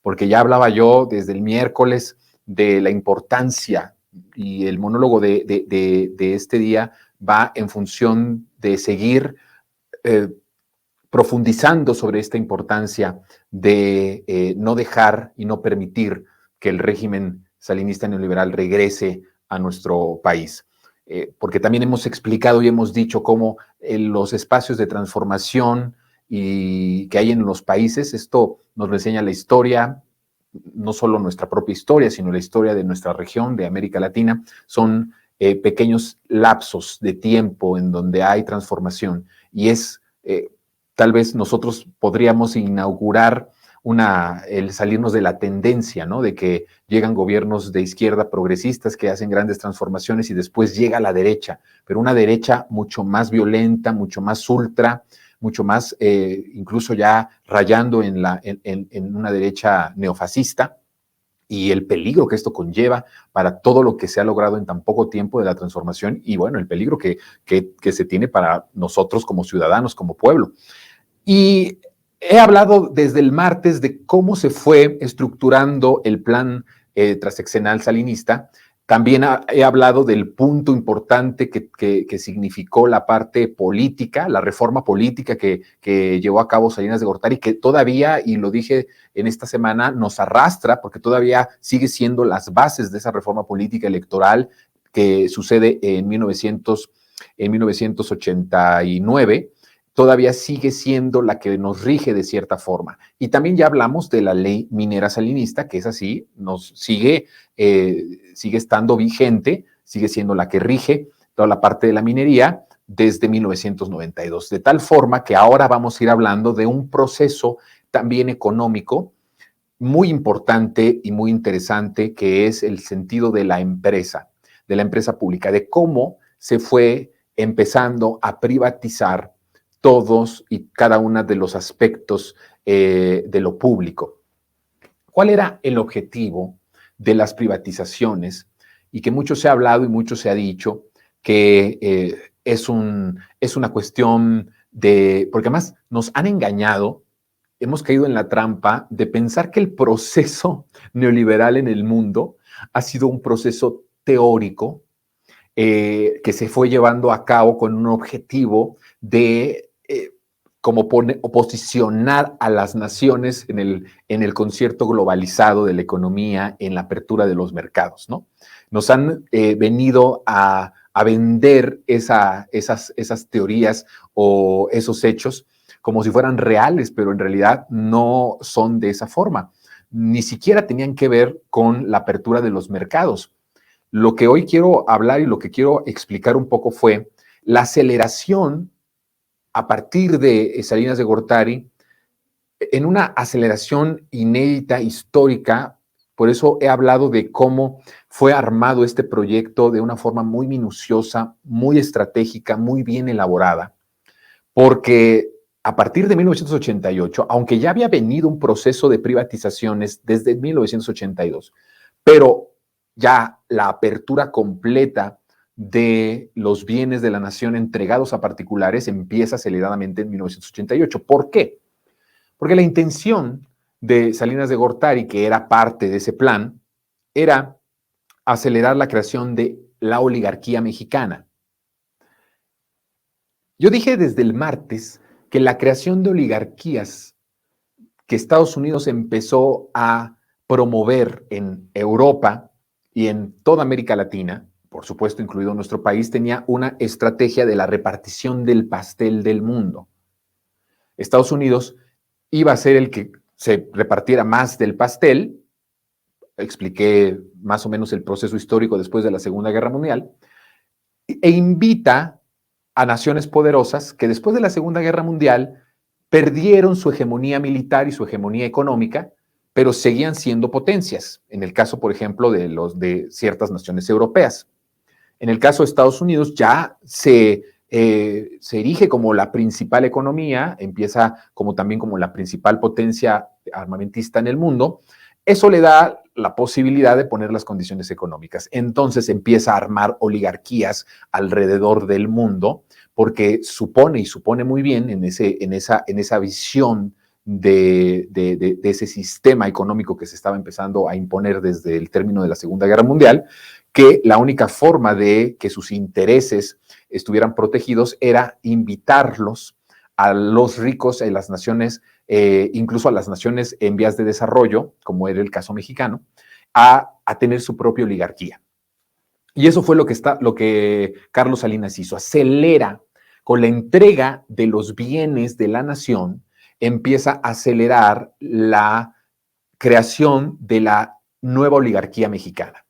porque ya hablaba yo desde el miércoles de la importancia, y el monólogo de este día va en función de seguir profundizando sobre esta importancia de no dejar y no permitir que el régimen salinista neoliberal regrese a nuestro país. Porque también hemos explicado y hemos dicho cómo los espacios de transformación y que hay en los países, esto nos lo enseña la historia, no solo nuestra propia historia, sino la historia de nuestra región, de América Latina, son pequeños lapsos de tiempo en donde hay transformación y es tal vez nosotros podríamos inaugurar el salirnos de la tendencia, ¿no? De que llegan gobiernos de izquierda progresistas que hacen grandes transformaciones y después llega la derecha, pero una derecha mucho más violenta, mucho más ultra, mucho más incluso ya rayando en una derecha neofascista, y el peligro que esto conlleva para todo lo que se ha logrado en tan poco tiempo de la transformación y bueno, el peligro que se tiene para nosotros como ciudadanos, como pueblo. Y he hablado desde el martes de cómo se fue estructurando el plan transeccional salinista. También he hablado del punto importante que significó la parte política, la reforma política que llevó a cabo Salinas de Gortari, que todavía, y lo dije en esta semana, nos arrastra, porque todavía sigue siendo las bases de esa reforma política electoral que sucede en 1989, todavía sigue siendo la que nos rige de cierta forma. Y también ya hablamos de la ley minera salinista, que es así, sigue estando vigente, sigue siendo la que rige toda la parte de la minería desde 1992. De tal forma que ahora vamos a ir hablando de un proceso también económico muy importante y muy interesante, que es el sentido de la empresa pública, de cómo se fue empezando a privatizar todos y cada uno de los aspectos de lo público. ¿Cuál era el objetivo de las privatizaciones? Y que mucho se ha hablado y mucho se ha dicho que es una cuestión de, porque además nos han engañado, hemos caído en la trampa de pensar que el proceso neoliberal en el mundo ha sido un proceso teórico que se fue llevando a cabo con un objetivo de como posicionar a las naciones en el concierto globalizado de la economía, en la apertura de los mercados, ¿no? Nos han venido a vender esas teorías o esos hechos como si fueran reales, pero en realidad no son de esa forma. Ni siquiera tenían que ver con la apertura de los mercados. Lo que hoy quiero hablar y lo que quiero explicar un poco fue la aceleración a partir de Salinas de Gortari, en una aceleración inédita, histórica. Por eso he hablado de cómo fue armado este proyecto de una forma muy minuciosa, muy estratégica, muy bien elaborada, porque a partir de 1988, aunque ya había venido un proceso de privatizaciones desde 1982, pero ya la apertura completa de los bienes de la nación entregados a particulares empieza aceleradamente en 1988. ¿Por qué? Porque la intención de Salinas de Gortari, que era parte de ese plan, era acelerar la creación de la oligarquía mexicana. Yo dije desde el martes que la creación de oligarquías que Estados Unidos empezó a promover en Europa y en toda América Latina, por supuesto incluido nuestro país, tenía una estrategia de la repartición del pastel del mundo. Estados Unidos iba a ser el que se repartiera más del pastel. Expliqué más o menos el proceso histórico después de la Segunda Guerra Mundial, e invita a naciones poderosas que después de la Segunda Guerra Mundial perdieron su hegemonía militar y su hegemonía económica, pero seguían siendo potencias. En el caso, por ejemplo, de ciertas naciones europeas. En el caso de Estados Unidos ya se erige como la principal economía, empieza también como la principal potencia armamentista en el mundo. Eso le da la posibilidad de poner las condiciones económicas. Entonces empieza a armar oligarquías alrededor del mundo, porque supone muy bien en esa visión de ese sistema económico que se estaba empezando a imponer desde el término de la Segunda Guerra Mundial, que la única forma de que sus intereses estuvieran protegidos era invitarlos a los ricos en las naciones, incluso a las naciones en vías de desarrollo, como era el caso mexicano, a tener su propia oligarquía. Y eso fue lo que Carlos Salinas hizo. Acelera con la entrega de los bienes de la nación, empieza a acelerar la creación de la nueva oligarquía mexicana.